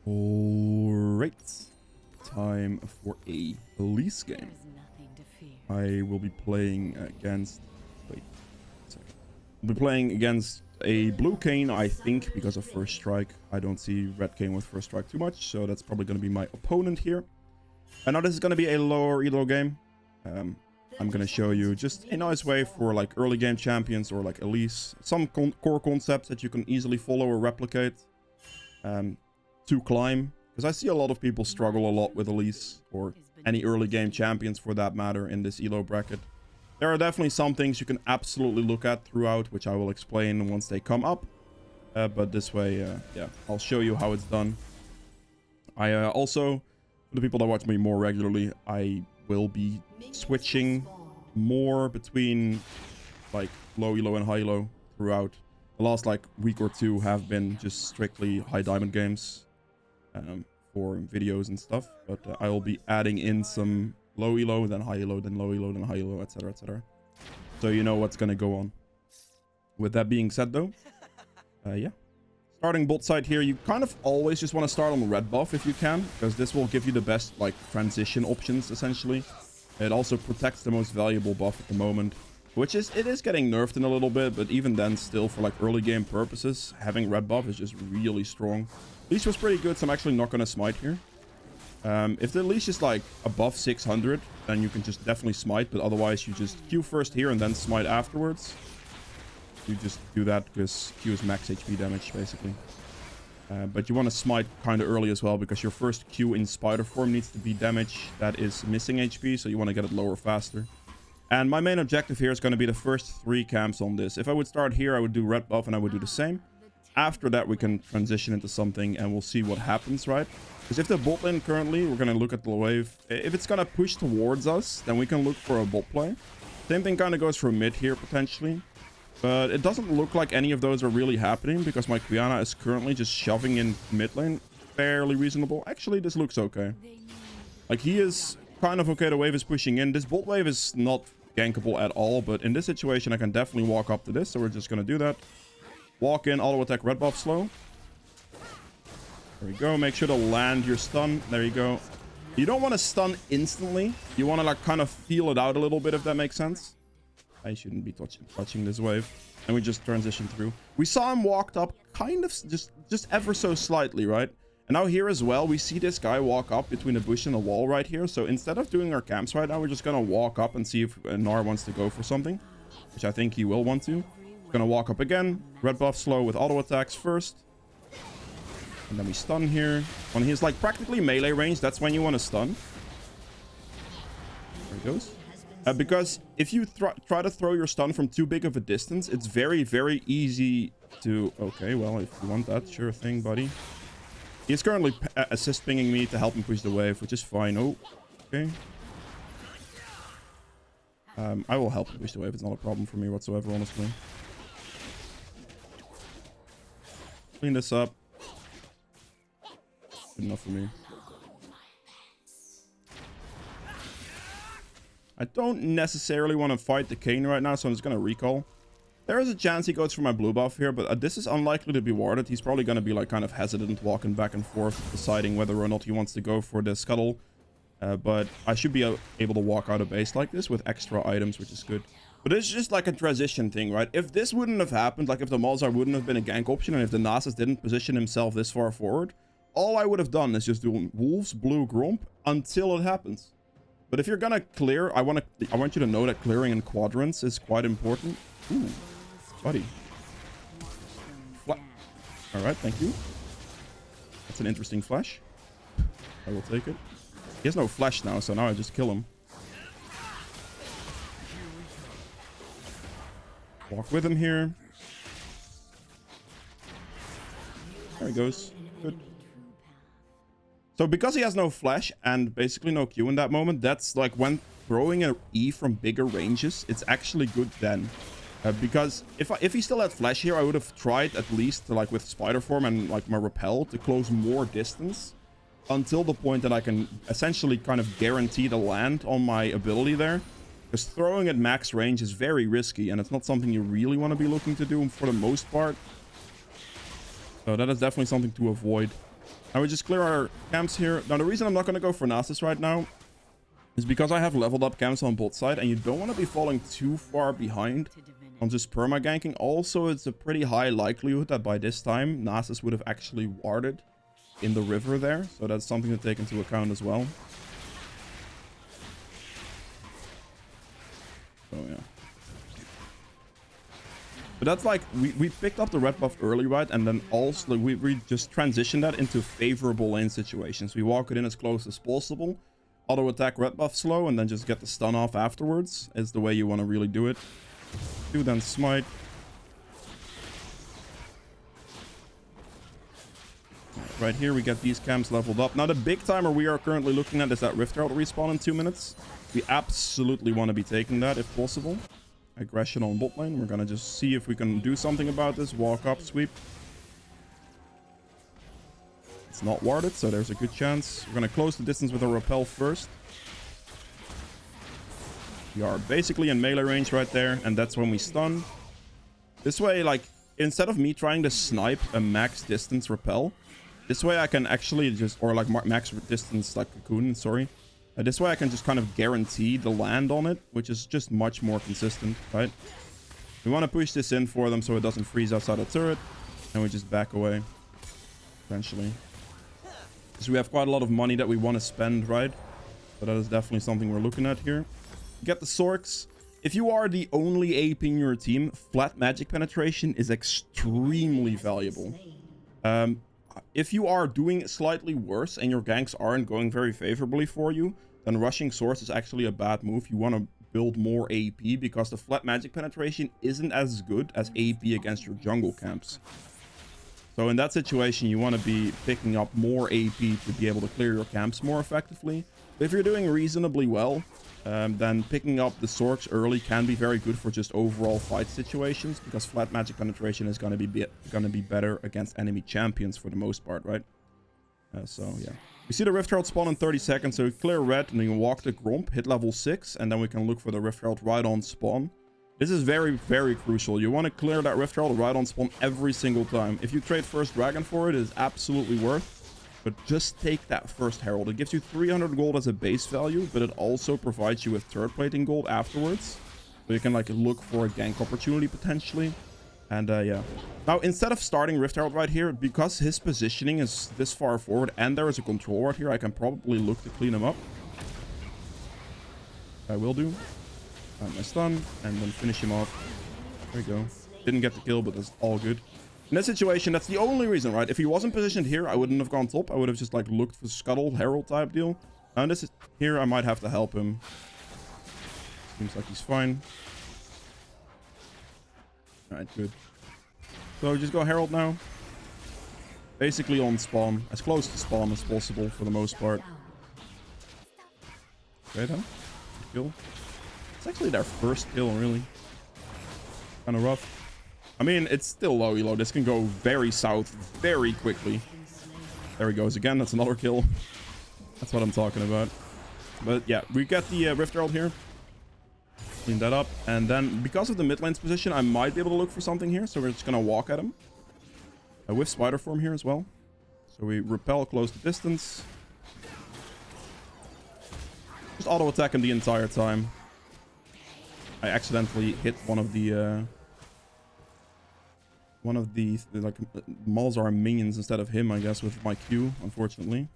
Alright, time for a Elise game. I will be playing against... Wait, sorry. I'll be playing against a blue Kane, I think, because of first strike. I don't see red Kane with first strike too much, so that's probably going to be my opponent here. And now this is going to be a lower ELO game. I'm going to show you just a nice way for like early game champions or like Elise. Some core concepts that you can easily follow or replicate. To climb, because I see a lot of people struggle a lot with Elise or any early game champions for that matter in this ELO bracket. There are definitely some things you can absolutely look at throughout, which I will explain once they come up. But this way, yeah, I'll show you how it's done. I also, for the people that watch me more regularly, I will be switching more between like low elo and high elo throughout. The last like week or two have been just strictly high diamond games. For videos and stuff, but I will be adding in some low elo, then high elo, then low elo, then high elo, etc, etc. So you know what's gonna go on. With that being said though, yeah, starting bot side here, you kind of always just want to start on the red buff if you can, because this will give you the best like transition options essentially. It also protects the most valuable buff at the moment, which is, it is getting nerfed in a little bit, but even then still for like early game purposes, having red buff is just really strong. Leash was pretty good, so I'm actually not going to smite here. If the leash is like above 600, then you can just definitely smite, but otherwise you just Q first here and then smite afterwards. You just do that because Q is max HP damage basically. But you want to smite kind of early as well, because your first Q in spider form needs to be damage that is missing HP, so you want to get it lower faster. And my main objective here is going to be the first 3 camps on this. If I would start here, I would do red buff and I would do the same. After that, we can transition into something and we'll see what happens, right? Because if the bot lane currently, we're going to look at the wave. If it's going to push towards us, then we can look for a bot play. Same thing kind of goes for mid here, potentially. But it doesn't look like any of those are really happening, because my Qiyana is currently just shoving in mid lane. Fairly reasonable. Actually, this looks okay. Like, he is kind of okay. The wave is pushing in. This bot wave is not gankable at all, but in this situation, I can definitely walk up to this. So we're just going to do that. Walk in, auto attack, red buff slow. There we go. Make sure to land your stun. There you go. You don't want to stun instantly. You want to like kind of feel it out a little bit, if that makes sense. I shouldn't be touching this wave. And we just transition through. We saw him walked up kind of just ever so slightly, right? And now here as well, we see this guy walk up between a bush and a wall right here. So instead of doing our camps right now, we're just going to walk up and see if Nar wants to go for something, which I think he will want to. Gonna walk up again, red buff slow with auto attacks first, and then we stun here. When he's like practically melee range, that's when you want to stun. There he goes. Because if you try to throw your stun from too big of a distance, it's very, very easy to... Okay, well, if you want that, sure thing, buddy. He's currently assist pinging me to help him push the wave, which is fine. Oh, okay. I will help him push the wave. It's not a problem for me whatsoever, honestly. Clean this up. Good enough for me. I don't necessarily want to fight the Kane right now, so I'm just going to recall. There is a chance he goes for my blue buff here, but this is unlikely to be warded. He's probably going to be like kind of hesitant, walking back and forth, deciding whether or not he wants to go for the scuttle. But I should be able to walk out of base like this with extra items, which is good. But it's just like a transition thing, right? If this wouldn't have happened, like if the Malzahar wouldn't have been a gank option, and if the Nasus didn't position himself this far forward, all I would have done is just do Wolves, Blue, Gromp until it happens. But if you're gonna clear, I want you to know that clearing in quadrants is quite important. Ooh, buddy. All right, thank you. That's an interesting flash. I will take it. He has no flash now, so now I just kill him. Walk with him here. There he goes. Good. So because he has no flash and basically no Q in that moment, that's like when throwing an E from bigger ranges, it's actually good then. Because if he still had flash here, I would have tried at least to, like with spider form and like my repel, to close more distance until the point that I can essentially kind of guarantee the land on my ability there. Because throwing at max range is very risky, and it's not something you really want to be looking to do for the most part. So that is definitely something to avoid. I would just clear our camps here. Now, the reason I'm not going to go for Nasus right now is because I have leveled up camps on both sides, and you don't want to be falling too far behind on just perma-ganking. Also, it's a pretty high likelihood that by this time, Nasus would have actually warded in the river there. So that's something to take into account as well. So, yeah. But that's like, we picked up the red buff early, right? And then also, we just transitioned that into favorable lane situations. We walk it in as close as possible. Auto attack red buff slow, and then just get the stun off afterwards is the way you want to really do it. Do then smite. Right here, we get these camps leveled up. Now, the big timer we are currently looking at is that Rift Herald respawn in 2 minutes. We absolutely want to be taking that if possible. Aggression on bot lane. We're going to just see if we can do something about this. Walk up, sweep. It's not warded, so there's a good chance. We're going to close the distance with a repel first. We are basically in melee range right there, and that's when we stun. This way, like, instead of me trying to snipe a max distance repel, this way I can actually just, or like max distance like cocoon, sorry. This way I can just kind of guarantee the land on it, which is just much more consistent, right? We want to push this in for them so it doesn't freeze outside the turret, and we just back away, eventually. So we have quite a lot of money that we want to spend, right? So that is definitely something we're looking at here. Get the Sorks. If you are the only AP in your team, flat magic penetration is extremely valuable. If you are doing slightly worse and your ganks aren't going very favorably for you, then rushing Swords is actually a bad move. You want to build more AP because the flat magic penetration isn't as good as AP against your jungle camps. So in that situation, you want to be picking up more AP to be able to clear your camps more effectively. But if you're doing reasonably well, then picking up the Sorks early can be very good for just overall fight situations, because flat magic penetration is going to be better against enemy champions for the most part, right? So yeah, we see the Rift Herald spawn in 30 seconds, so we clear red and we can walk the Gromp, hit level 6, and then we can look for the Rift Herald right on spawn. This is very, very crucial. You want to clear that Rift Herald right on spawn every single time. If you trade first dragon for it, it is absolutely worth. But just take that first herald. It gives you 300 gold as a base value, but it also provides you with turret plating gold afterwards. So you can like look for a gank opportunity potentially. And yeah. Now, instead of starting Rift Herald right here, because his positioning is this far forward and there is a control ward here, I can probably look to clean him up. I will do. My stun, and then finish him off. There we go. Didn't get the kill, but that's all good. In that situation, that's the only reason, right? If he wasn't positioned here, I wouldn't have gone top. I would have just like looked for Scuttle, Herald type deal. And this is here, I might have to help him. Seems like he's fine. Alright, good. So just go Herald now. Basically on spawn. As close to spawn as possible for the most part. Okay then. Kill. It's actually their first kill, really. Kind of rough. I mean, it's still low elo. This can go very south very quickly. There he goes again. That's another kill. That's what I'm talking about. But yeah, we get the Rift Herald here. Clean that up. And then, because of the mid lane's position, I might be able to look for something here. So we're just going to walk at him. With Spider Form here as well. So we repel close the distance. Just auto attack him the entire time. I accidentally hit one of the like Malzahar minions instead of him, I guess, with my Q, unfortunately.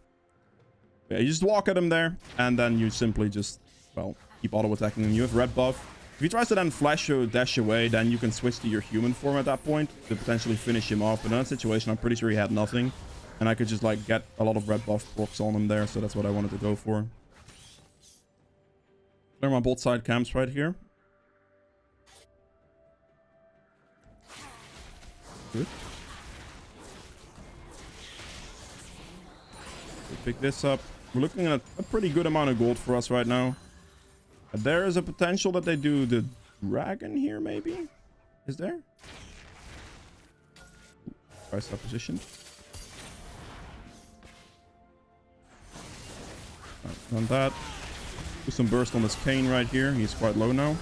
Yeah, you just walk at him there, and then you simply just, well, keep auto attacking him. You have red buff. If he tries to then flash or dash away, then you can switch to your human form at that point to potentially finish him off. But in that situation, I'm pretty sure he had nothing, and I could just like get a lot of red buff procs on him there, so that's what I wanted to go for. Clear my bot side camps right here. Good. We pick this up. We're looking at a pretty good amount of gold for us right now. There is a potential that they do the dragon here, maybe? Is there? Price up position. Alright, done that. Do some burst on this Kane right here. He's quite low now.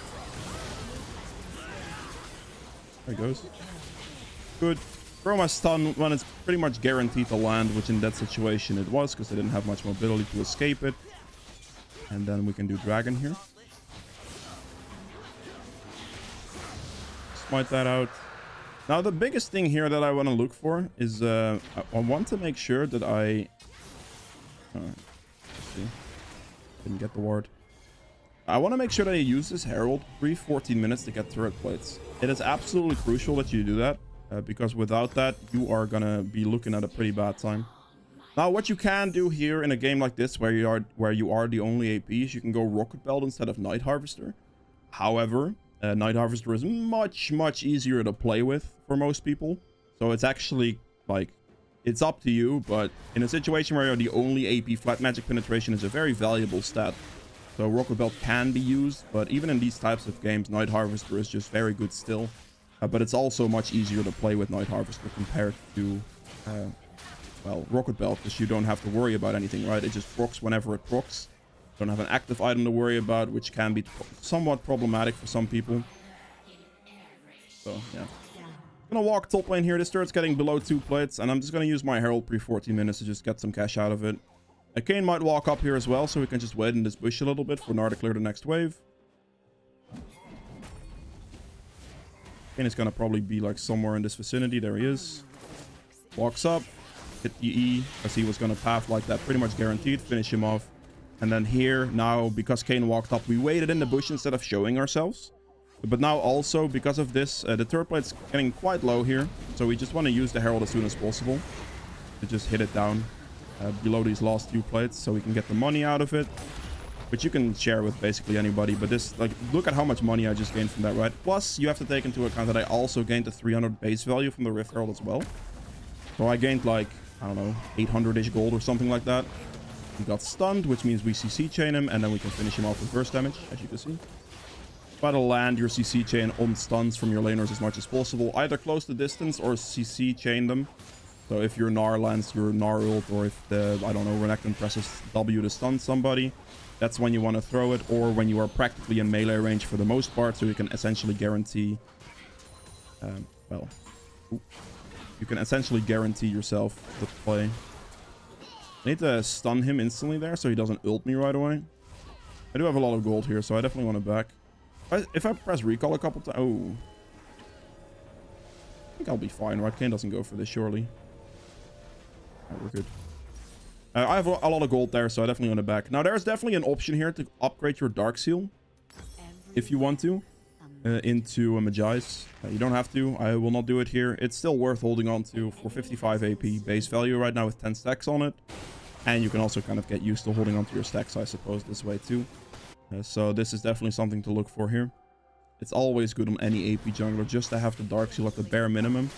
There he goes. Good. throw my stun when it's pretty much guaranteed to land, which in that situation it was, because I didn't have much mobility to escape it. And then we can do dragon here. Smite that out. Now the biggest thing here that I want to look for is I want to make sure that I... let's see. Didn't get the ward. I want to make sure that I use this Herald every 14 minutes to get turret plates. It is absolutely crucial that you do that, because without that, you are going to be looking at a pretty bad time. Now, what you can do here in a game like this, where you are the only AP, is you can go Rocket Belt instead of Night Harvester. However, Night Harvester is much easier to play with for most people. So it's actually, like, it's up to you, but in a situation where you're the only AP, flat magic penetration is a very valuable stat. So Rocket Belt can be used, but even in these types of games, Night Harvester is just very good still. But it's also much easier to play with Night Harvester compared to, well, Rocket Belt, because you don't have to worry about anything, right? It just procs whenever it procs. Don't have an active item to worry about, which can be somewhat problematic for some people. So, yeah. I'm gonna walk top lane here. This turret's getting below 2 plates, and I'm just gonna use my Herald pre-14 minutes to just get some cash out of it. A Kayn might walk up here as well, so we can just wait in this bush a little bit for Gnar to clear the next wave. Kayn is gonna probably be like somewhere in this vicinity. There he is. Walks up, hit the E, as he was gonna path like that, pretty much guaranteed. Finish him off. And then here, now, because Kayn walked up, we waited in the bush instead of showing ourselves. But now also, because of this, the turret plate's getting quite low here. So we just want to use the Herald as soon as possible to just hit it down below these last 2 plates, so we can get the money out of it, which you can share with basically anybody. But this, like, look at how much money I just gained from that, right? Plus, you have to take into account that I also gained the 300 base value from the Rift Herald as well. So I gained, like, I don't know, 800-ish gold or something like that. We got stunned, which means we CC chain him, and then we can finish him off with burst damage, as you can see. Try to land your CC chain on stuns from your laners as much as possible. Either close the distance or CC chain them. So if your Gnar lands your Gnar ult, or if the, I don't know, Renekton presses W to stun somebody, that's when you want to throw it, or when you are practically in melee range for the most part, so you can essentially guarantee, well, you can essentially guarantee yourself the play. I need to stun him instantly there so he doesn't ult me right away. I do have a lot of gold here, so I definitely want to back. If I press recall a couple times... Oh. I think I'll be fine, right? Kayn doesn't go for this, surely. Right, we're good. I have a lot of gold there, so I definitely want to back. Now, there's definitely an option here to upgrade your Dark Seal, if you want to, into a Magi's. You don't have to. I will not do it here. It's still worth holding on to for 55 AP base value right now with 10 stacks on it. And you can also kind of get used to holding onto your stacks, I suppose, this way too. So this is definitely something to look for here. It's always good on any AP jungler just to have the Dark Seal at the bare minimum,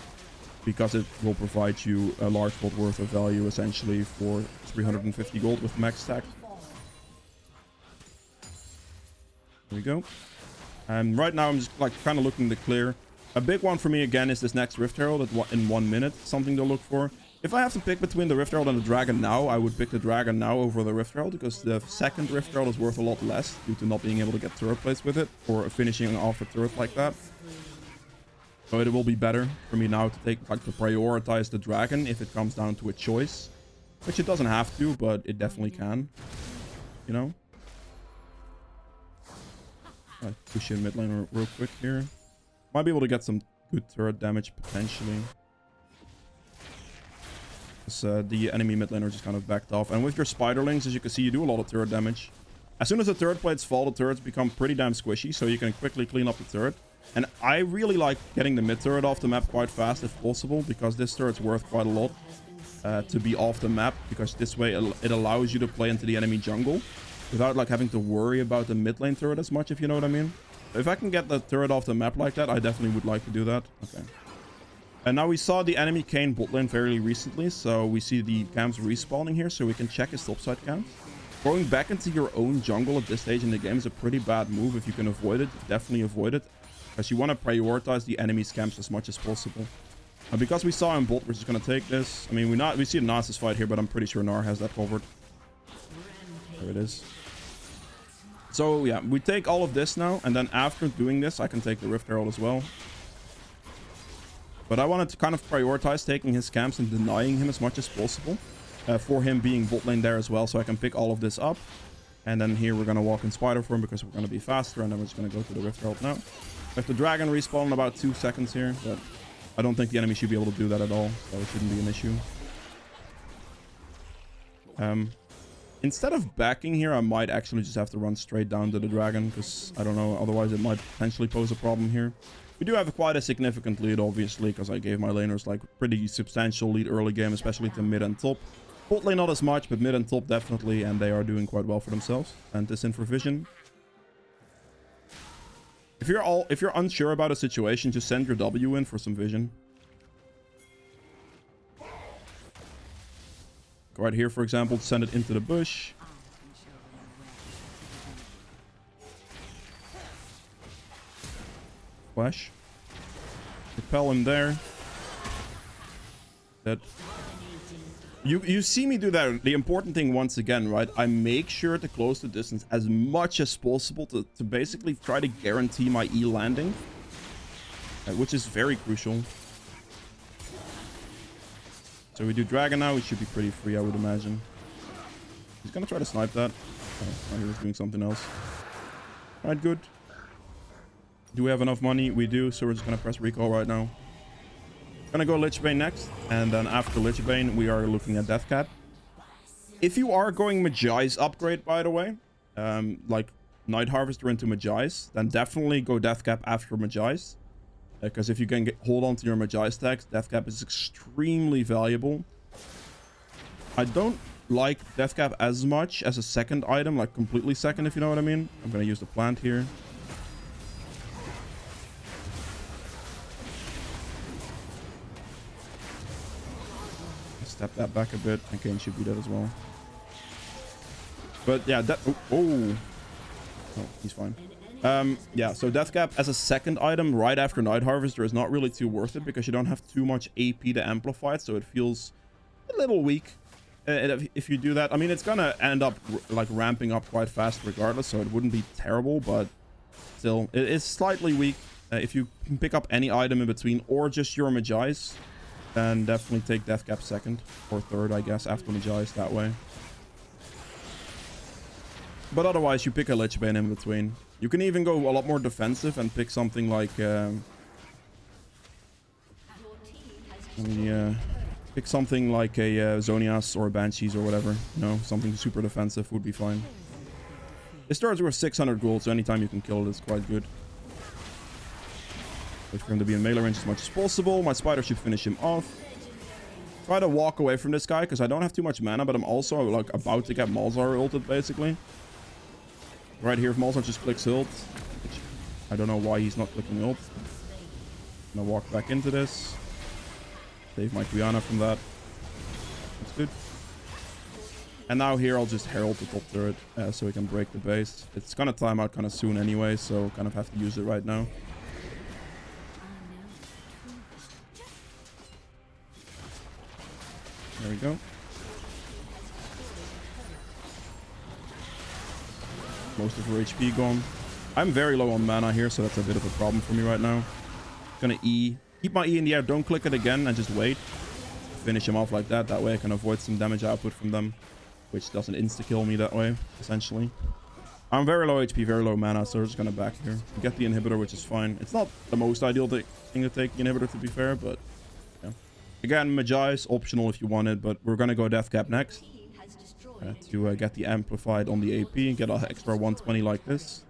because it will provide you a large pot worth of value essentially for 350 gold with max stack. There we go. And right now I'm just like kind of looking to clear. A big one for me again is this next Rift Herald in 1 minute. Something to look for. If I have to pick between the Rift Herald and the Dragon now, I would pick the Dragon now over the Rift Herald, because the second Rift Herald is worth a lot less due to not being able to get turret plates with it, or finishing off a turret like that. So it will be better for me now to take, like, to prioritize the Dragon if it comes down to a choice. Which it doesn't have to, but it definitely can. You know? I'll push in mid lane real quick here. Might be able to get some good turret damage potentially. The enemy mid laner just kind of backed off. And with your spiderlings, as you can see, you do a lot of turret damage. As soon as the turret plates fall, the turrets become pretty damn squishy, so you can quickly clean up the turret. And I really like getting the mid turret off the map quite fast if possible, because this turret's worth quite a lot to be off the map, because this way it allows you to play into the enemy jungle without like having to worry about the mid lane turret as much, if you know what I mean. If I can get the turret off the map like that, I definitely would like to do that. Okay. And now we saw the enemy Kayn bot lane fairly recently, so we see the camps respawning here, so we can check his topside camps. Going back into your own jungle at this stage in the game is a pretty bad move. If you can avoid it, definitely avoid it, because you want to prioritize the enemy's camps as much as possible. Because we saw him bot, we're just going to take this. I mean, we see a Nasus fight here, but I'm pretty sure Gnar has that covered. There it is. So yeah, we take all of this now, and then after doing this, I can take the Rift Herald as well. But I wanted to kind of prioritize taking his camps and denying him as much as possible. For him being bot lane there as well, so I can pick all of this up. And then here we're going to walk in Spider form because we're going to be faster, and then we're just going to go to the Rift Herald now. We have the Dragon respawn in about 2 seconds here, but I don't think the enemy should be able to do that at all, so it shouldn't be an issue. Instead of backing here, I might actually just have to run straight down to the Dragon, because I don't know, otherwise it might potentially pose a problem here. We do have quite a significant lead, obviously, because I gave my laners like pretty substantial lead early game, especially to mid and top. Bot lane not as much, but mid and top definitely, and they are doing quite well for themselves. And this in for vision. If you're unsure about a situation, just send your W in for some vision. Go right here, for example, send it into the bush. Flash. Repel him there. That. You see me do that. The important thing once again, right? I make sure to close the distance as much as possible to basically try to guarantee my E landing. Which is very crucial. So we do Dragon now. It should be pretty free, I would imagine. He's gonna try to snipe that. Oh, he was doing something else. Alright, good. Do we have enough money? We do, so we're just gonna press recall right now. Gonna go Lich Bane next, and then after Lich Bane, we are looking at Deathcap. If you are going Magi's upgrade, by the way, like Night Harvester into Magi's, then definitely go Deathcap after Magi's. Because if you can hold on to your Magi stacks, Deathcap is extremely valuable. I don't like Deathcap as much as a second item, like completely second, if you know what I mean. I'm gonna use the plant here. Step that back a bit. And Kane should be dead as well. But yeah, that. Oh, he's fine. Yeah, so Deathcap as a second item right after Night Harvester is not really too worth it because you don't have too much AP to amplify it, so it feels a little weak if you do that. I mean, it's gonna end up like ramping up quite fast regardless, so it wouldn't be terrible, but still, it is slightly weak. If you can pick up any item in between or just your Magi's, then definitely take Deathcap second or third, I guess, after Magi's that way. But otherwise, you pick a Lich Bane in between. You can even go a lot more defensive and pick something like... pick something like a Zonias or a Banshees or whatever. You know, something super defensive would be fine. It starts with 600 gold, so anytime you can kill it is quite good. Wait for him to be in melee range as much as possible. My Spider should finish him off. Try to walk away from this guy, because I don't have too much mana, but I'm also like about to get Malzar ulted, basically. Right here, if Malzar just clicks ult, which I don't know why he's not clicking ult. I'm gonna walk back into this. Save my Quiana from that. That's good. And now here I'll just herald the top turret so we can break the base. It's gonna time out kind of soon anyway, so kind of have to use it right now. There we go. Most of her HP gone. I'm very low on mana here, so that's a bit of a problem for me right now. Gonna E. Keep my E in the air. Don't click it again and just wait. Finish him off like that. That way I can avoid some damage output from them, which doesn't insta-kill me that way, essentially. I'm very low HP, very low mana, so we're just gonna back here. Get the inhibitor, which is fine. It's not the most ideal thing to take the inhibitor, to be fair, but... Again, Magi is optional if you want it, but we're going to go Deathcap next. To get the amplified on the AP and get an extra 120 like this.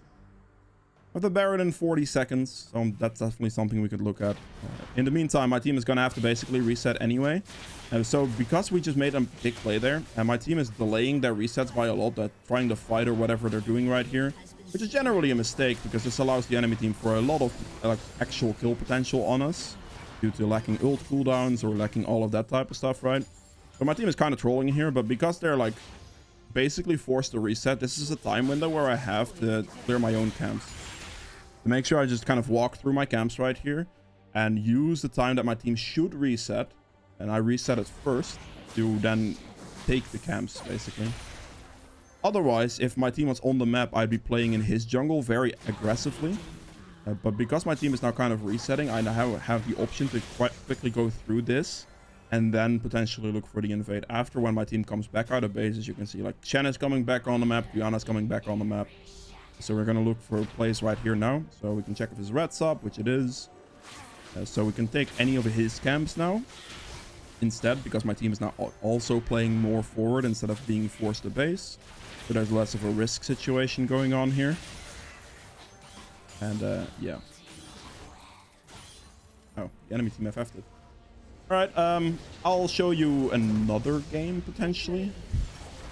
With the Baron in 40 seconds, so that's definitely something we could look at. In the meantime, my team is going to have to basically reset anyway. So because we just made a big play there, and my team is delaying their resets by a lot, trying to fight or whatever they're doing right here, which is generally a mistake because this allows the enemy team for a lot of actual kill potential on us. Due to lacking ult cooldowns or lacking all of that type of stuff, right? So my team is kind of trolling here, but because they're like basically forced to reset, this is a time window where I have to clear my own camps. To make sure I just kind of walk through my camps right here and use the time that my team should reset, and I reset it first to then take the camps, basically. Otherwise, if my team was on the map, I'd be playing in his jungle very aggressively. But because my team is now kind of resetting, I now have the option to quite quickly go through this and then potentially look for the invade after when my team comes back out of base. As you can see, like Chen is coming back on the map, Diana's coming back on the map. So we're going to look for a place right here now. So we can check if his red's up, which it is. So we can take any of his camps now instead, because my team is now also playing more forward instead of being forced to base. So there's less of a risk situation going on here. And yeah. Oh, the enemy team FF'd it. Alright, I'll show you another game potentially.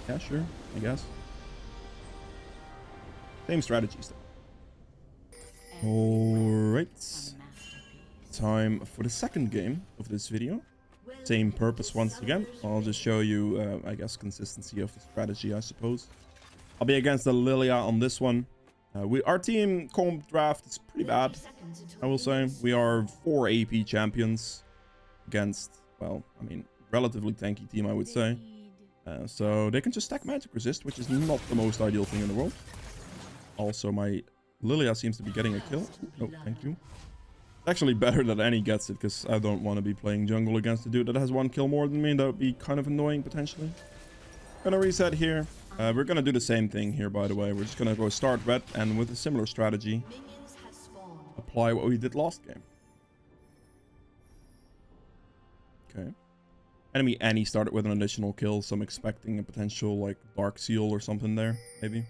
Yeah, sure, I guess. Same strategies though. Alright. Time for the second game of this video. Same purpose once again. I'll just show you, I guess, consistency of the strategy, I suppose. I'll be against the Lilia on this one. Our team comp draft is pretty bad, I will say. We are 4 AP champions against, well, I mean, relatively tanky team, I would say. So they can just stack magic resist, which is not the most ideal thing in the world. Also, my Lilia seems to be getting a kill. Oh, thank you. It's actually better that Annie gets it, because I don't want to be playing jungle against a dude that has 1 kill more than me. That would be kind of annoying, potentially. Gonna reset here. We're gonna do the same thing here, by the way. We're just gonna go start red, and with a similar strategy, apply what we did last game. Okay. Enemy Annie started with an additional kill, so I'm expecting a potential, like, Dark Seal or something there, maybe.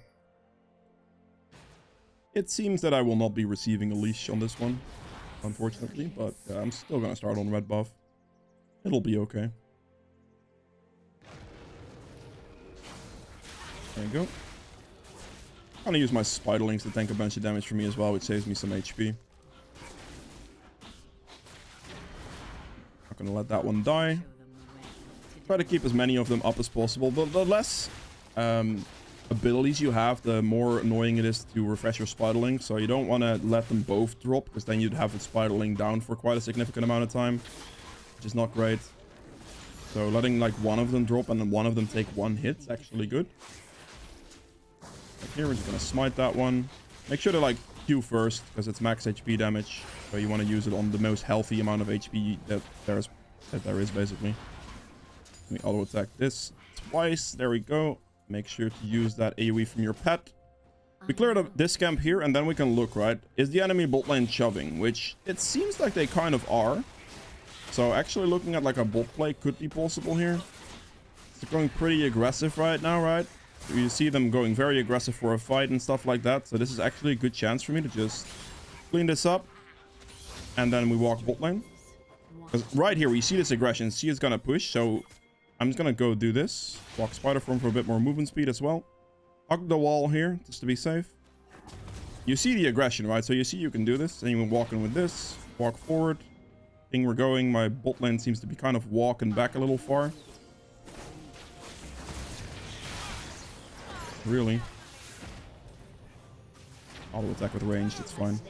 It seems that I will not be receiving a leash on this one, unfortunately, but I'm still gonna start on red buff. It'll be okay. There you go. I'm gonna use my spiderlings to tank a bunch of damage for me as well, which saves me some HP. Not gonna let that one die. Try to keep as many of them up as possible. The less abilities you have, the more annoying it is to refresh your spiderling. So you don't want to let them both drop, because then you'd have the spiderling down for quite a significant amount of time, which is not great. So letting like one of them drop and then one of them take 1 hit is actually good. Right here, we're just gonna smite that one. Make sure to like Q first, because it's max HP damage. So you want to use it on the most healthy amount of HP that there is basically. Let me auto attack this twice. There we go. Make sure to use that AoE from your pet. We cleared up this camp here, and then we can look, right? Is the enemy bot lane shoving? Which it seems like they kind of are. So actually looking at like a bot play could be possible here. It's going pretty aggressive right now, right? You see them going very aggressive for a fight and stuff like that. So this is actually a good chance for me to just clean this up. And then we walk bot lane. Because right here, we see this aggression. See it's gonna push, so I'm just gonna go do this. Walk spider form for a bit more movement speed as well. Hug the wall here, just to be safe. You see the aggression, right? So you see you can do this. And you walk in with this. Walk forward. Thing we're going. My bot lane seems to be kind of walking back a little far. Really? Auto attack with range, that's fine.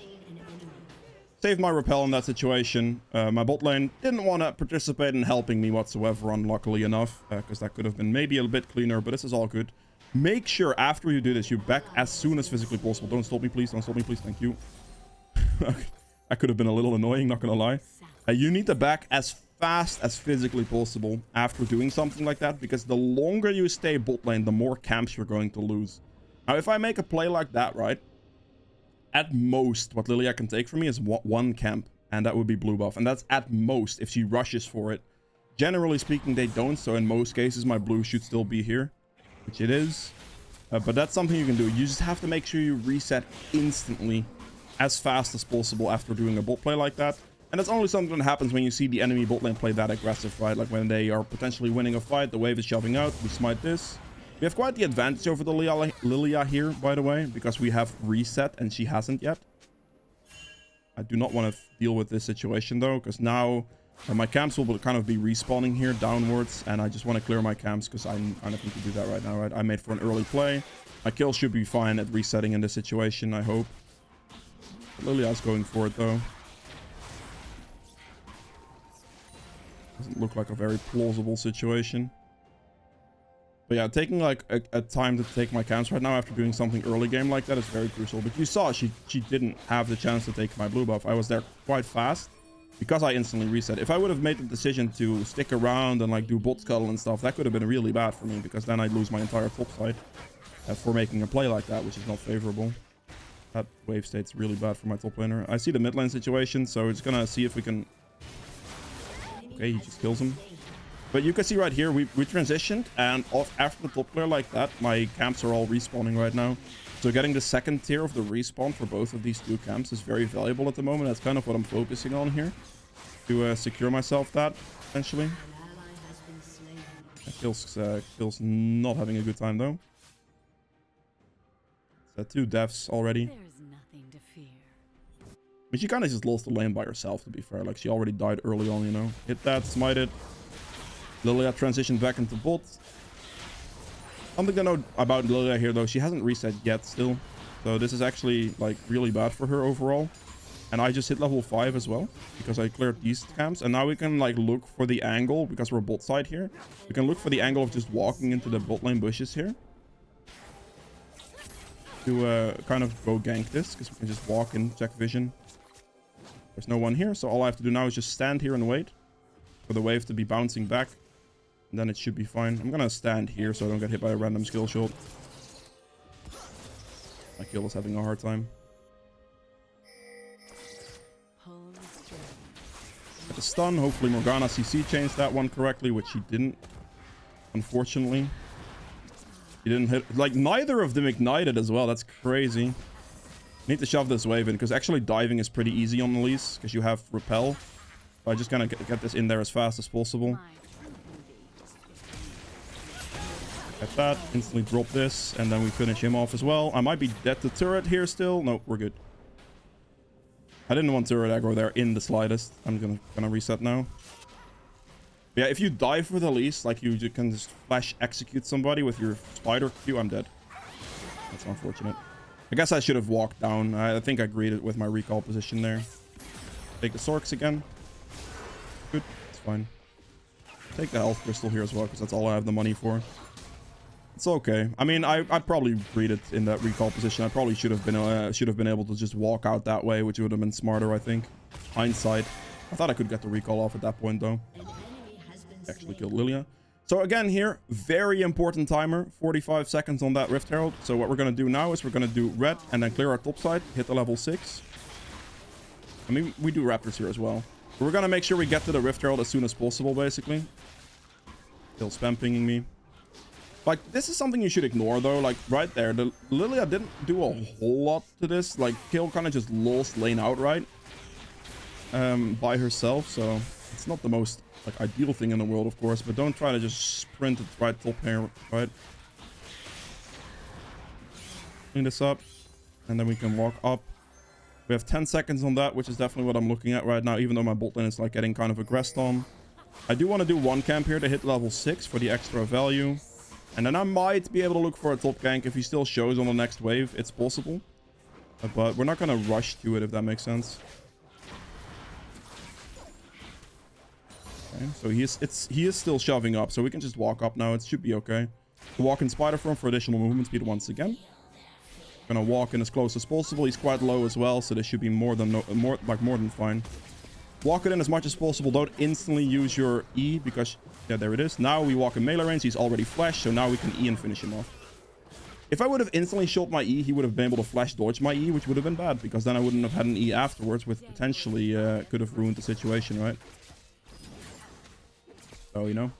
Saved my repel in that situation. My bot lane didn't want to participate in helping me whatsoever, unluckily enough, because that could have been maybe a bit cleaner, but this is all good. Make sure after you do this, you back as soon as physically possible. Don't stop me, please. Don't stop me, please. Thank you. That could have been a little annoying, not gonna lie. You need to back as fast as physically possible after doing something like that, because the longer you stay bot lane, the more camps you're going to lose. Now, if I make a play like that, right, at most, what Lilia can take from me is 1 camp, and that would be blue buff. And that's at most if she rushes for it. Generally speaking, they don't, so in most cases, my blue should still be here, which it is. But that's something you can do. You just have to make sure you reset instantly as fast as possible after doing a bot play like that. And that's only something that happens when you see the enemy bot lane play that aggressive, right? Like when they are potentially winning a fight, the wave is shoving out, we smite this. We have quite the advantage over the Lilia here, by the way, because we have reset and she hasn't yet. I do not want to deal with this situation, though, because now my camps will kind of be respawning here downwards, and I just want to clear my camps because I'm not going to do that right now, right? I made for an early play. My kill should be fine at resetting in this situation, I hope. Lilia's going for it, though. Doesn't look like a very plausible situation. But yeah, taking like a time to take my camps right now after doing something early game like that is very crucial. But you saw she didn't have the chance to take my blue buff. I was there quite fast because I instantly reset. If I would have made the decision to stick around and like do bot scuttle and stuff, that could have been really bad for me, because then I'd lose my entire top side for making a play like that, which is not favorable. That wave state's really bad for my top laner. I see the mid lane situation, so it's gonna see if we can... Okay, he just kills him. But you can see right here, we transitioned, and after the top player like that, my camps are all respawning right now. So getting the second tier of the respawn for both of these two camps is very valuable at the moment. That's kind of what I'm focusing on here, to secure myself that, essentially. Kill's not having a good time, though. So 2 deaths already. But she kind of just lost the lane by herself, to be fair. Like, she already died early on, you know. Hit that, smite it. Lilia transitioned back into bot. Something to know about Lilia here, though, she hasn't reset yet still. So this is actually, like, really bad for her overall. And I just hit level 5 as well, because I cleared these camps. And now we can, like, look for the angle, because we're bot side here. We can look for the angle of just walking into the bot lane bushes here. To kind of go gank this, because we can just walk in, check vision. There's no one here, so all I have to do now is just stand here and wait for the wave to be bouncing back. And then it should be fine. I'm gonna stand here so I don't get hit by a random skill shot. My kill is having a hard time. At the stun, hopefully Morgana CC changed that one correctly, which she didn't, unfortunately. He didn't hit, like, neither of them ignited as well. That's crazy. Need to shove this wave in, because actually diving is pretty easy on Elise, because you have repel. So I just gotta get this in there as fast as possible. Get that, instantly drop this, and then we finish him off as well. I might be dead to turret here still. No, we're good. I didn't want turret aggro there in the slightest. I'm gonna reset now. But yeah, if you dive with Elise, like you can just flash execute somebody with your spider Q, I'm dead. That's unfortunate. I guess I should have walked down. I think I greeted with my recall position there. Take the Sorks again. Good, it's fine. Take the health crystal here as well, because that's all I have the money for. It's okay. I mean, I probably greeted in that recall position. I probably should have been able to just walk out that way, which would have been smarter, I think. Hindsight. I thought I could get the recall off at that point, though. Actually killed Lilia. So again here, very important timer. 45 seconds on that Rift Herald. So what we're going to do now is we're going to do red and then clear our top side. Hit the level 6. I mean, we do Raptors here as well. But we're going to make sure we get to the Rift Herald as soon as possible, basically. Still spam pinging me. Like, this is something you should ignore, though. Like, right there, the Lilia didn't do a whole lot to this. Like, Kill kind of just lost lane outright by herself. So it's not the most, like, ideal thing in the world, of course. But don't try to just sprint it right top here, right? Clean this up. And then we can walk up. We have 10 seconds on that, which is definitely what I'm looking at right now, even though my bot lane is, like, getting kind of aggressed on. I do want to do one camp here to hit level 6 for the extra value. And then I might be able to look for a top gank if he still shows on the next wave. It's possible. But we're not going to rush to it, if that makes sense. Okay, so he is still shoving up, so we can just walk up now. It should be okay. Walk in spider form for additional movement speed once again. Gonna walk in as close as possible. He's quite low as well, so this should be more than fine. Walk it in as much as possible. Don't instantly use your E, because yeah, there it is. Now we walk in melee range. He's already flashed, so now we can E and finish him off. If I would have instantly shot my E, he would have been able to flash dodge my E, which would have been bad, because then I wouldn't have had an E afterwards, which potentially could have ruined the situation, right? So, you know,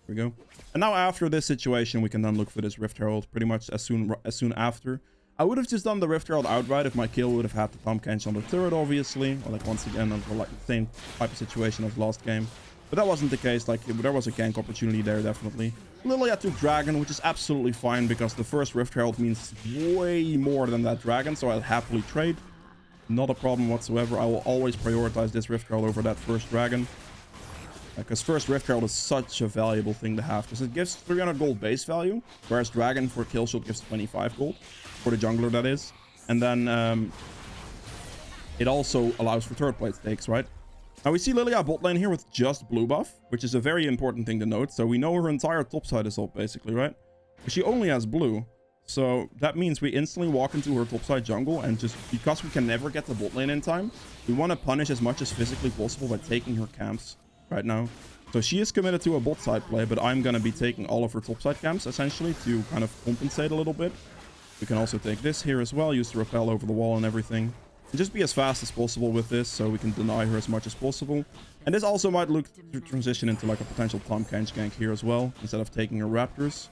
here we go. And now after this situation, we can then look for this Rift Herald pretty much as soon after. I would have just done the Rift Herald outright if my kill would have had the Tom Kench on the turret, obviously. Or like once again, like the same type of situation as last game. But that wasn't the case. Like, there was a gank opportunity there, definitely. Lilia took Dragon, which is absolutely fine, because the first Rift Herald means way more than that Dragon. So I'll happily trade. Not a problem whatsoever. I will always prioritize this Rift Herald over that first Dragon. Because first Rift Herald is such a valuable thing to have. Because it gives 300 gold base value. Whereas Dragon for Killshot gives 25 gold. For the jungler, that is. And then it also allows for turret plate stakes, right? Now we see Lilia bot lane here with just blue buff, which is a very important thing to note. So we know her entire top side is up basically, right? But she only has blue. So that means we instantly walk into her topside jungle, and just because we can never get the bot lane in time, we want to punish as much as physically possible by taking her camps right now. So she is committed to a bot side play, but I'm going to be taking all of her topside camps essentially to kind of compensate a little bit. We can also take this here as well, use the repel over the wall and everything. And just be as fast as possible with this so we can deny her as much as possible. And this also might look to transition into like a potential Tahm Kench gank here as well, instead of taking her Raptors.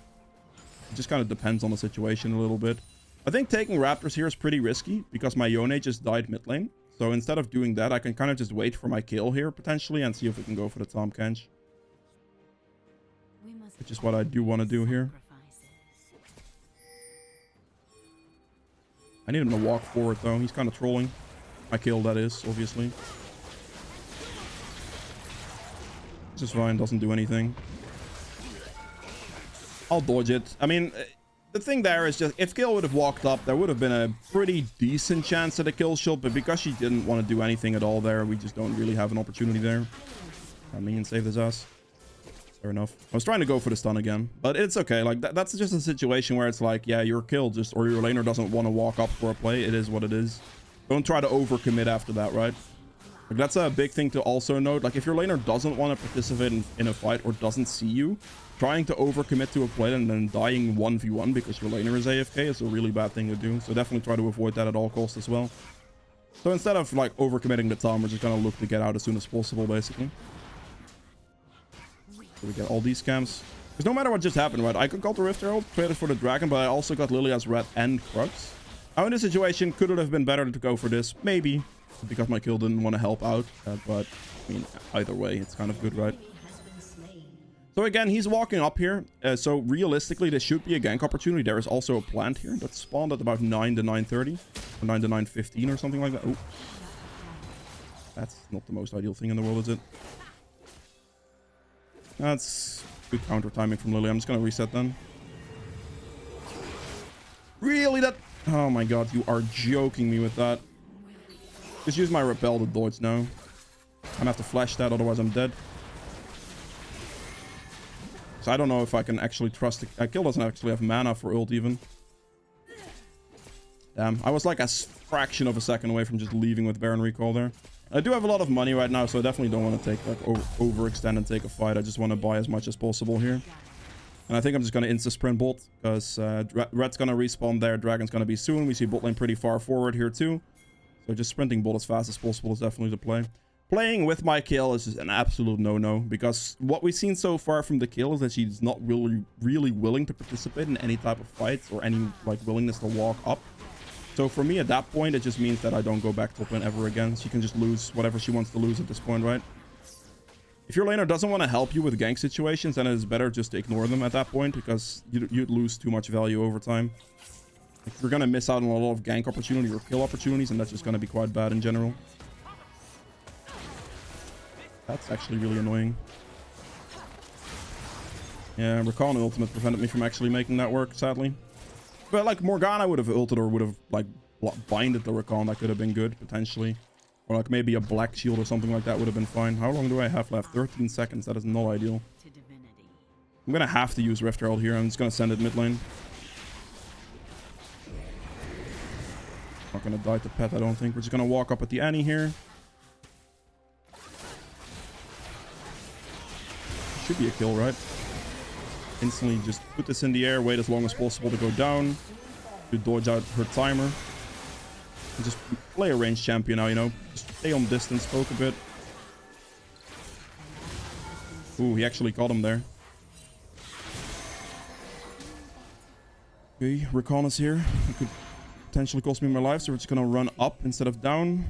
It just kind of depends on the situation a little bit. I think taking Raptors here is pretty risky because my Yone just died mid lane. So instead of doing that, I can kind of just wait for my kill here potentially and see if we can go for the Tahm Kench. Which is what I do want to do here. I need him to walk forward though. He's kind of trolling. My kill, that is, obviously. This is fine, doesn't do anything. I'll dodge it. I mean, the thing there is just, if kill would have walked up, there would have been a pretty decent chance at a kill shot, but because she didn't want to do anything at all there, we just don't really have an opportunity there. Minion saved his ass. Fair enough. I was trying to go for the stun again, but it's okay. Like, that's just a situation where it's like, yeah, your kill just, or your laner doesn't want to walk up for a play. It is what it is. Don't try to overcommit after that, right? Like, that's a big thing to also note. Like, if your laner doesn't want to participate in a fight or doesn't see you, trying to overcommit to a play and then dying 1v1 because your laner is AFK is a really bad thing to do. So definitely try to avoid that at all costs as well. So instead of like overcommitting the time, we're just gonna look to get out as soon as possible, basically. So we get all these camps. Because no matter what just happened, right? I could go to Rift Herald, traded for the Dragon, but I also got Lilia's Red and Crux. Now in this situation, could it have been better to go for this? Maybe. Because my kill didn't want to help out. But, I mean, either way, it's kind of good, right? So again, he's walking up here. So realistically, this should be a gank opportunity. There is also a plant here that spawned at about 9 to 9:30. Or 9 to 9:15 or something like that. Oh. That's not the most ideal thing in the world, is it? That's good counter timing from Lily. I'm just going to reset then. Really? That... Oh my god, you are joking me with that. Just use my repel to dodge now. I'm going to have to flash that, otherwise I'm dead. So I don't know if I can actually trust the kill. Doesn't actually have mana for ult even. Damn, I was like a fraction of a second away from just leaving with Baron Recall there. I do have a lot of money right now, so I definitely don't want to take like overextend and take a fight. I just want to buy as much as possible here. And I think I'm just going to insta-sprint bot because Red's going to respawn there. Dragon's going to be soon. We see bot lane pretty far forward here too. So just sprinting bot as fast as possible is definitely the play. Playing with my kill is just an absolute no-no, because what we've seen so far from the kill is that she's not really willing to participate in any type of fights or any like willingness to walk up. So for me at that point, it just means that I don't go back top lane ever again. She can just lose whatever she wants to lose at this point, right? If your laner doesn't want to help you with gank situations, then it's better just to ignore them at that point, because you'd lose too much value over time. Like, you're going to miss out on a lot of gank opportunity or kill opportunities, and that's just going to be quite bad in general. That's actually really annoying. Yeah, Recall and ultimate prevented me from actually making that work, sadly. But like Morgana would have ulted or would have like binded the Recall, that could have been good, potentially. Or like maybe a black shield or something like that would have been fine. How long do I have left? 13 seconds. That is not ideal. I'm going to have to use Rift Herald here. I'm just going to send it mid lane. Not going to die to pet, I don't think. We're just going to walk up at the Annie here. Should be a kill, right? Instantly just put this in the air, wait as long as possible to go down, to dodge out her timer, and just play a ranged champion now, you know, just stay on distance, poke a bit. Ooh, he actually caught him there. Okay, Recon is here. It could potentially cost me my life, so we're just gonna run up instead of down.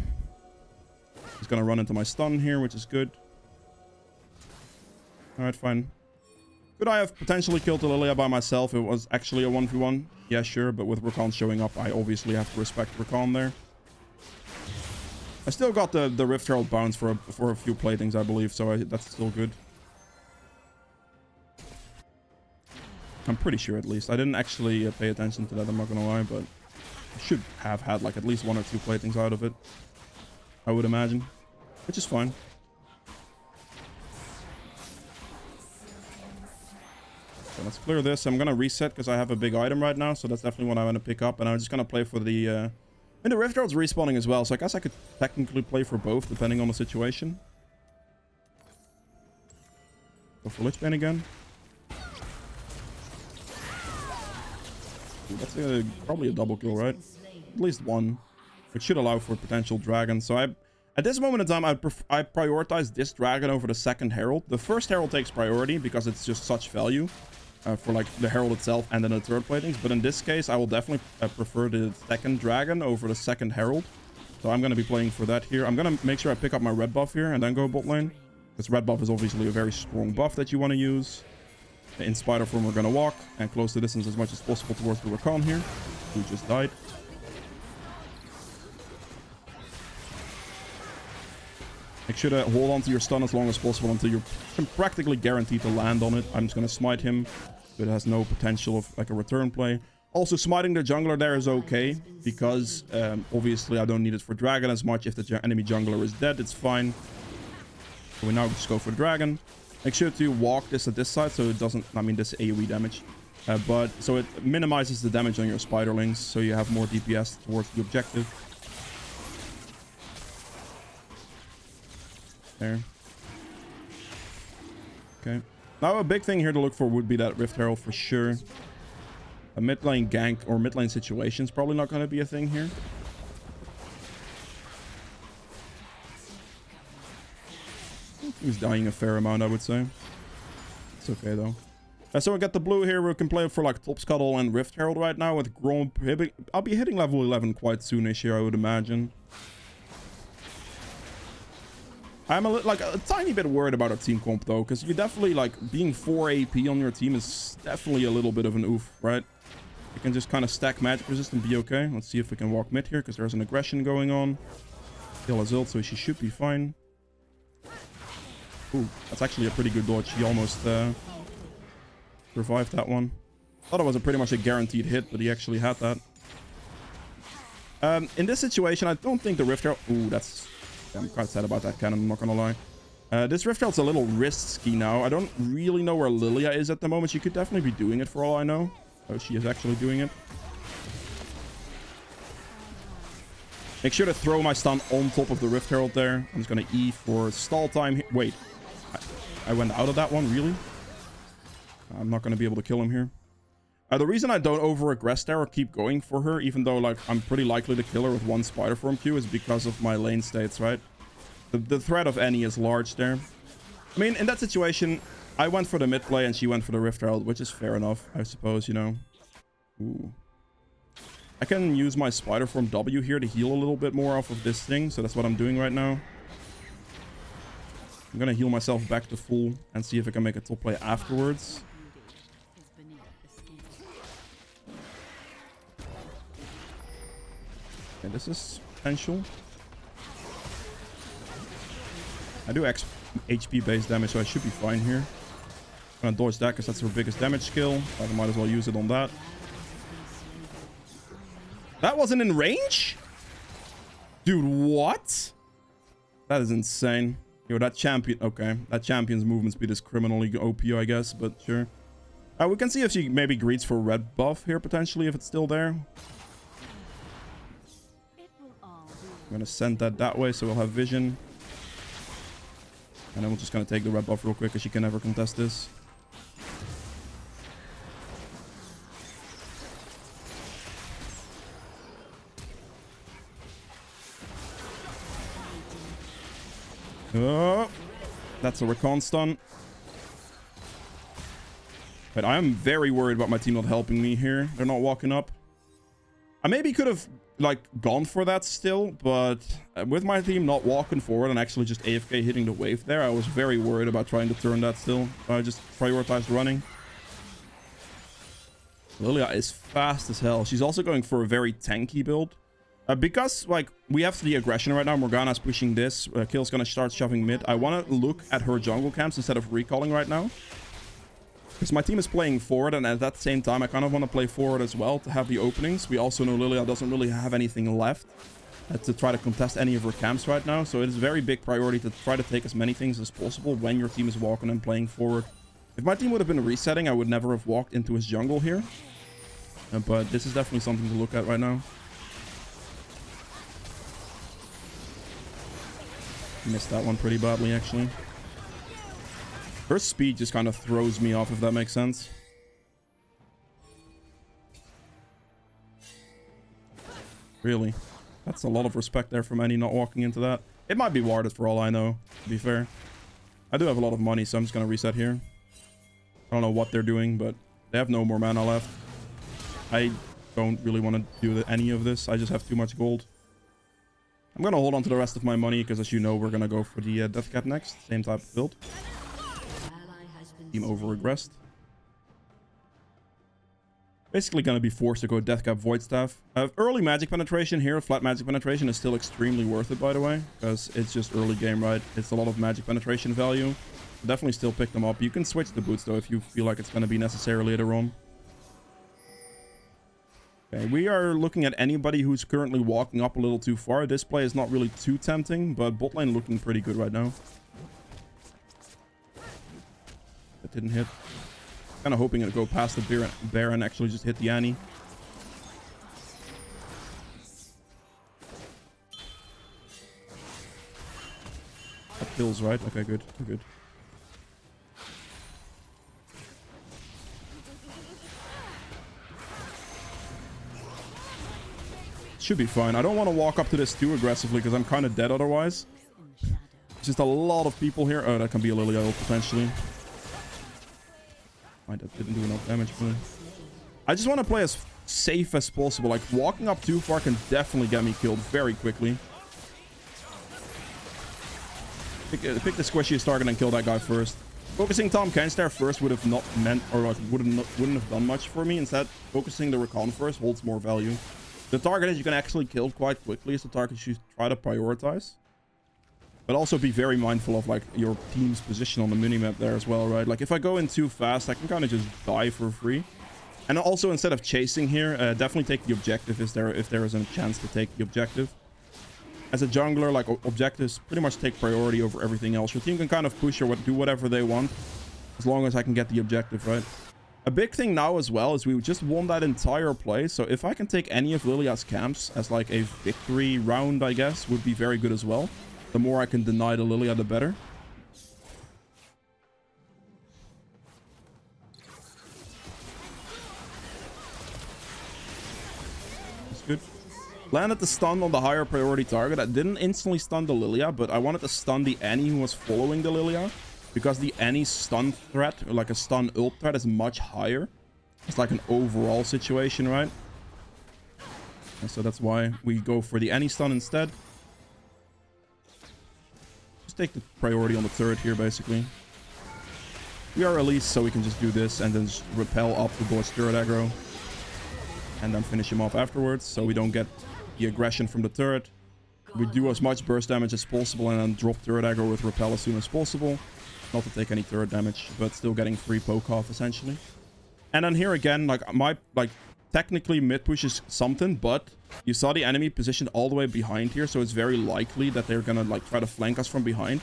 He's gonna run into my stun here, which is good. Alright, fine. Could I have potentially killed the Lilia by myself if it was actually a 1v1? Yeah, sure, but with Rakan showing up, I obviously have to respect Rakan there. I still got the Rift Herald bounce for a few playthings, I believe, so that's still good. I'm pretty sure, at least. I didn't actually pay attention to that, I'm not gonna lie, but I should have had like at least 1 or 2 playthings out of it, I would imagine. Which is fine. So let's clear this. I'm gonna reset because I have a big item right now, so that's definitely what I want to pick up. And I'm just gonna play for the and the Rift Herald's respawning as well, so I guess I could technically play for both depending on the situation. Go for Lich Bane again. Ooh, that's probably a double kill, right? At least one, which should allow for potential dragon. So at this moment in time, I prioritize this dragon over the second herald. The first herald takes priority because it's just such value for like the herald itself and then the third platings. But in this case, I will definitely prefer the second dragon over the second herald. So I'm going to be playing for that here. I'm going to make sure I pick up my red buff here and then go bot lane. This red buff is obviously a very strong buff that you want to use. In spider form, we're going to walk and close the distance as much as possible towards the Rakan here, who just died. Make sure to hold on to your stun as long as possible until you're practically guaranteed to land on it. I'm just going to smite him, but it has no potential of like a return play. Also, smiting the jungler there is okay, because obviously I don't need it for dragon as much. If the enemy jungler is dead, it's fine. So we now just go for dragon. Make sure to walk this at this side so it doesn't, I mean, this AoE damage. But so it minimizes the damage on your spiderlings, so you have more DPS towards the objective. There. Okay. Now a big thing here to look for would be that Rift Herald for sure. A mid lane gank or mid lane situation is probably not going to be a thing here. He's dying a fair amount, I would say. It's okay though. So we got the blue here. We can play for like Top Scuttle and Rift Herald right now with Grom. I'll be hitting level 11 quite soonish here, I would imagine. I'm like a tiny bit worried about our team comp though, because you definitely like being 4 AP on your team is definitely a little bit of an oof, right? You can just kind of stack magic resist and be okay. Let's see if we can walk mid here, because there's an aggression going on. Kill his ult, so she should be fine. Ooh, that's actually a pretty good dodge. He almost survived that one. Thought it was pretty much a guaranteed hit, but he actually had that. In this situation, I don't think the Rift Herald... Ooh, that's... I'm quite sad about that cannon, I'm not gonna lie. This Rift Herald's a little risky now. I don't really know where Lilia is at the moment. She could definitely be doing it for all I know. Oh, she is actually doing it. Make sure to throw my stun on top of the Rift Herald there. I'm just gonna E for stall time. Wait. I went out of that one, really? I'm not going to be able to kill him here. The reason I don't over-aggress there or keep going for her, even though like I'm pretty likely to kill her with one spider form Q, is because of my lane states, right? The threat of any is large there. I mean, in that situation, I went for the mid play and she went for the Rift Herald, which is fair enough, I suppose, you know. Ooh. I can use my spider form W here to heal a little bit more off of this thing, so that's what I'm doing right now. I'm gonna heal myself back to full and see if I can make a top play afterwards. Okay, this is potential. I do HP based damage, so I should be fine here. I'm gonna dodge that because that's her biggest damage skill. I might as well use it on that. That wasn't in range? Dude, what? That is insane. Yo, that champion... Okay, that champion's movement speed is criminally OP, I guess, but sure. We can see if she maybe greets for red buff here, potentially, if it's still there. I'm gonna send that way, so we'll have vision. And then we're just gonna take the red buff real quick, because she can never contest this. Oh, that's a Rakan stun. But I am very worried about my team not helping me here. They're not walking up. I maybe could have like gone for that still, but with my team not walking forward and actually just AFK hitting the wave there, I was very worried about trying to turn that still. I just prioritized running. Lilia is fast as hell. She's also going for a very tanky build. Because, like, we have the aggression right now. Morgana's pushing this. Kill's gonna start shoving mid. I want to look at her jungle camps instead of recalling right now. Because my team is playing forward, and at that same time, I kind of want to play forward as well to have the openings. We also know Lilia doesn't really have anything left to try to contest any of her camps right now. So it is a very big priority to try to take as many things as possible when your team is walking and playing forward. If my team would have been resetting, I would never have walked into his jungle here. But this is definitely something to look at right now. Missed that one pretty badly, actually. Her speed just kind of throws me off, if that makes sense. Really? That's a lot of respect there from Annie not walking into that. It might be warded for all I know, to be fair. I do have a lot of money, so I'm just going to reset here. I don't know what they're doing, but they have no more mana left. I don't really want to do any of this. I just have too much gold. I'm going to hold on to the rest of my money, because as you know, we're going to go for the death cap next. Same type of build. Team over-regressed. Basically going to be forced to go death cap void staff. Early magic penetration here, flat magic penetration is still extremely worth it, by the way, because it's just early game, right? It's a lot of magic penetration value. Definitely still pick them up. You can switch the boots though if you feel like it's going to be necessary later on. Okay, we are looking at anybody who's currently walking up a little too far. This play is not really too tempting, but bot lane looking pretty good right now. That didn't hit. Kind of hoping it'd go past the bear and actually just hit the Annie. That kills, right? Okay, good. Good. Should be fine. I don't want to walk up to this too aggressively because I'm kind of dead otherwise. Just a lot of people here. Oh, that can be a Lilia ult potentially. That didn't do enough damage for me. I just want to play as safe as possible. Like, walking up too far can definitely get me killed very quickly. Pick the squishiest target and kill that guy first. Focusing Tom Kench there first would have not meant, or like wouldn't have done much for me. Instead, focusing the Rakan first holds more value. The target is you can actually kill quite quickly is the target you try to prioritize. But also be very mindful of like your team's position on the minimap there as well, right? Like if I go in too fast, I can kind of just die for free. And also instead of chasing here, definitely take the objective if there is a chance to take the objective. As a jungler, like objectives pretty much take priority over everything else. Your team can kind of push or do whatever they want as long as I can get the objective, right? A big thing now as well is we just won that entire play. So if I can take any of Lilia's camps as like a victory round, I guess, would be very good as well. The more I can deny the Lilia, the better. That's good. Landed the stun on the higher priority target. I didn't instantly stun the Lilia, but I wanted to stun the Annie who was following the Lilia. Because the Annie stun threat, or like a stun ult threat, is much higher. It's like an overall situation, right? And so that's why we go for the Annie stun instead. Just take the priority on the turret here, basically. We are Elise, so we can just do this and then just repel up the board's turret aggro. And then finish him off afterwards, so we don't get the aggression from the turret. We do as much burst damage as possible and then drop turret aggro with repel as soon as possible. Not to take any turret damage, but still getting free poke off essentially. And then here again, technically mid push is something, but you saw the enemy positioned all the way behind here, so it's very likely that they're gonna like try to flank us from behind.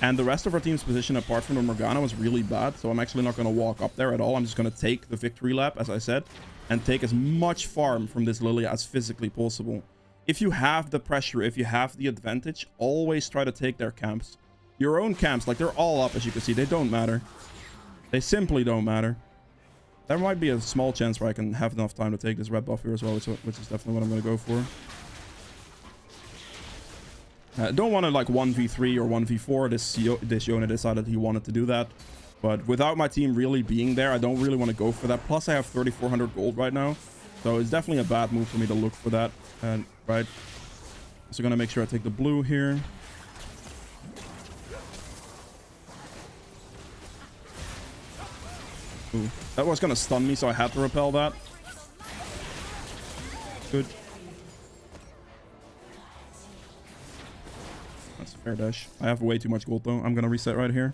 And the rest of our team's position apart from the Morgana was really bad, so I'm actually not gonna walk up there at all. I'm just gonna take the victory lap, as I said, and take as much farm from this Lilia as physically possible. If you have the pressure, if you have the advantage, always try to take their camps. Your own camps, like they're all up, as you can see, they don't matter. They simply don't matter. There might be a small chance where I can have enough time to take this red buff here as well, which is definitely what I'm going to go for. Don't want to like 1v3 or 1v4. This Yone decided he wanted to do that. But without my team really being there, I don't really want to go for that. Plus I have 3,400 gold right now. So it's definitely a bad move for me to look for that. And right. So going to make sure I take the blue here. Ooh, that was going to stun me, so I had to repel that. Good. That's a fair dash. I have way too much gold, though. I'm going to reset right here.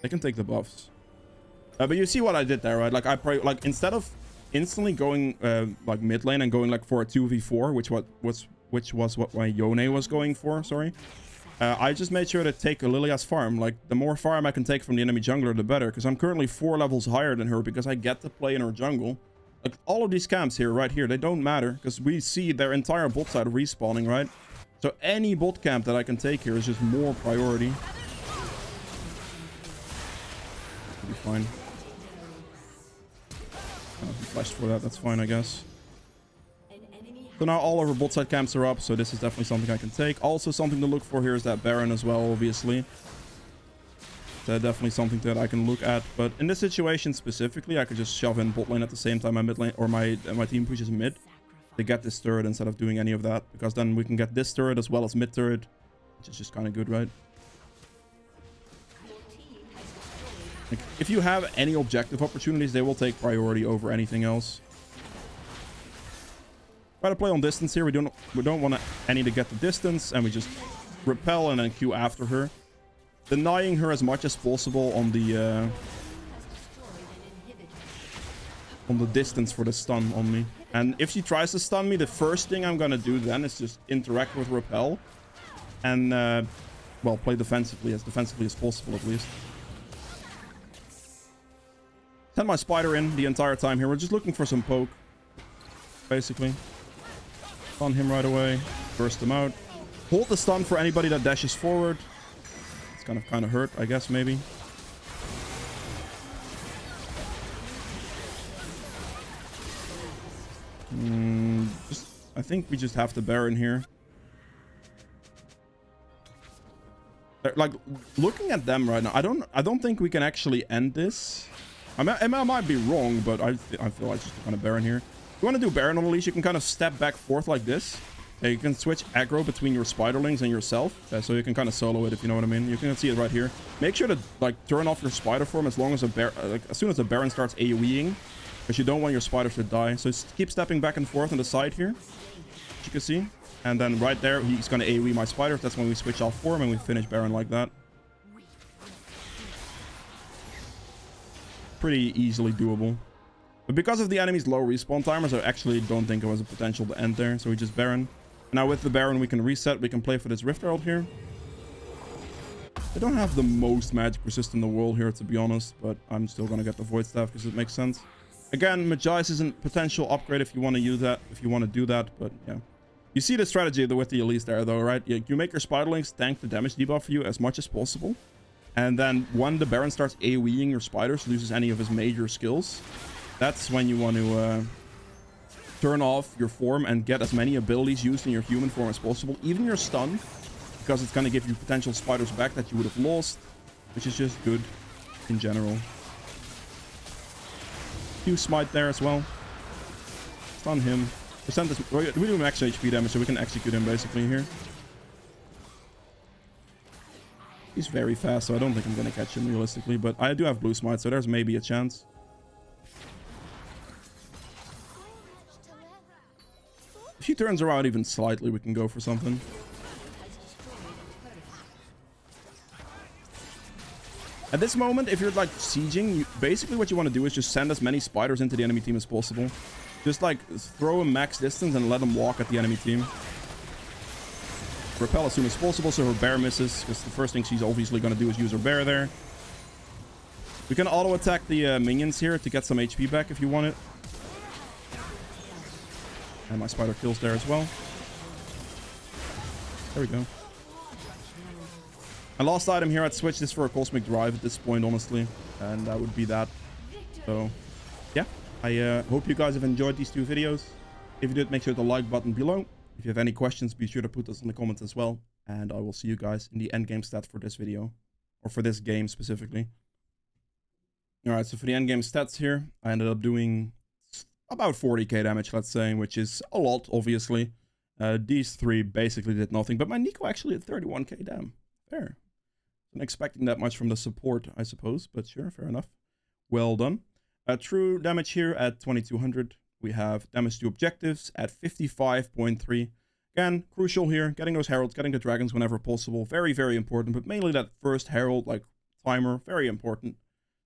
They can take the buffs. But you see what I did there, right? Like, instead of instantly going like mid lane and going like for a 2v4, which was what my Yone was going for, sorry. I just made sure to take Lilia's farm. Like, the more farm I can take from the enemy jungler, the better. Because I'm currently 4 levels higher than her because I get to play in her jungle. Like, all of these camps here, right here, they don't matter. Because we see their entire bot side respawning, right? So any bot camp that I can take here is just more priority. Should be fine. He flashed for that, that's fine, I guess. So now all of our bot side camps are up, so this is definitely something I can take. Also, something to look for here is that Baron as well, obviously. So definitely something that I can look at. But in this situation specifically, I could just shove in bot lane at the same time my mid lane or my team pushes mid to get this turret instead of doing any of that. Because then we can get this turret as well as mid turret, which is just kind of good, right? Like, if you have any objective opportunities, they will take priority over anything else. Try to play on distance here. We don't want any to get the distance, and we just repel and then Q after her, denying her as much as possible on the distance for the stun on me. And if she tries to stun me, the first thing I'm gonna do then is just interact with repel and well, play defensively as possible at least. Send my spider in the entire time here. We're just looking for some poke, basically. Stun him right away. Burst him out. Hold the stun for anybody that dashes forward. It's kind of hurt, I guess, maybe. I think we just have to Baron here. Like, looking at them right now, I don't think we can actually end this. I might be wrong, but I feel like just kind of Baron here. If you want to do Baron on Elise, you can kind of step back forth like this. You can switch aggro between your spiderlings and yourself. So you can kind of solo it, if you know what I mean. You can see it right here. Make sure to like turn off your spider form as long as as soon as the Baron starts AoEing, because you don't want your spiders to die. So keep stepping back and forth on the side here, as you can see. And then right there, he's going to AoE my spiders. That's when we switch off form and we finish Baron like that. Pretty easily doable. But because of the enemy's low respawn timers, I actually don't think there was a potential to end there. So we just Baron. Now with the Baron, we can reset. We can play for this Rift Herald here. I don't have the most magic resist in the world here, to be honest. But I'm still going to get the Void Staff because it makes sense. Again, Magi's is a potential upgrade if you want to use that. If you want to do that. But yeah. You see the strategy with the Elise there, though, right? You make your spiderlings tank the damage debuff for you as much as possible. And then when the Baron starts AoEing your spiders, loses any of his major skills, that's when you want to turn off your form and get as many abilities used in your human form as possible, even your stun, because it's going to give you potential spiders back that you would have lost, which is just good in general. Q smite there as well. Stun him. We do max HP damage, so we can execute him basically here. He's very fast, so I don't think I'm going to catch him realistically, but I do have blue smite, so there's maybe a chance. If he turns around even slightly, we can go for something. At this moment, if you're like sieging, basically what you want to do is just send as many spiders into the enemy team as possible. Just like throw a max distance and let them walk at the enemy team. Repel as soon as possible so her bear misses, because the first thing she's obviously going to do is use her bear there. We can auto attack the minions here to get some HP back if you want it. And my spider kills there as well. There we go. My last item here, I'd switch this for a Cosmic Drive at this point, honestly. And that would be that. So, yeah. I hope you guys have enjoyed these 2 videos. If you did, make sure to like button below. If you have any questions, be sure to put those in the comments as well. And I will see you guys in the endgame stats for this video. Or for this game specifically. Alright, so for the endgame stats here, I ended up doing about 40k damage, let's say, which is a lot, obviously. These 3 basically did nothing, but my Nico actually had 31k damn. Fair. I'm expecting that much from the support, I suppose, but sure, fair enough. Well done. True damage here at 2200. We have damage to objectives at 55.3. Again, crucial here, getting those heralds, getting the dragons whenever possible. Very, very important, but mainly that first herald, like, timer, very important.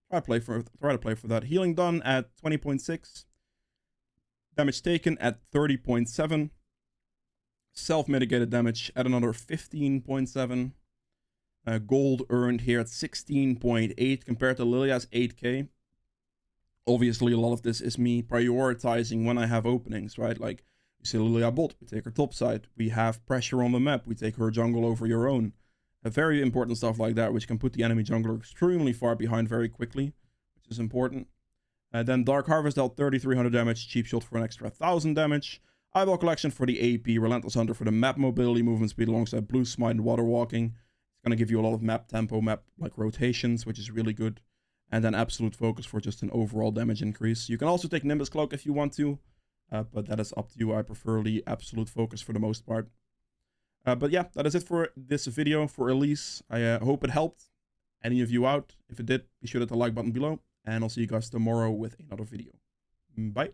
Try to play for that. Healing done at 20.6. Damage taken at 30.7. Self-mitigated damage at another 15.7. Gold earned here at 16.8 compared to Lilia's 8k. Obviously, a lot of this is me prioritizing when I have openings, right? Like, you see Lilia bot, we take her top side. We have pressure on the map, we take her jungle over your own. Very important stuff like that, which can put the enemy jungler extremely far behind very quickly, which is important. Then Dark Harvest dealt 3300 damage, Cheap Shot for an extra 1000 damage. Eyeball Collection for the AP, Relentless Hunter for the map mobility, movement speed alongside Blue Smite and Water Walking. It's going to give you a lot of map tempo, map like rotations, which is really good. And then Absolute Focus for just an overall damage increase. You can also take Nimbus Cloak if you want to, but that is up to you. I prefer the Absolute Focus for the most part. But yeah, that is it for this video for Elise. I hope it helped any of you out. If it did, be sure to hit the like button below. And I'll see you guys tomorrow with another video. Bye.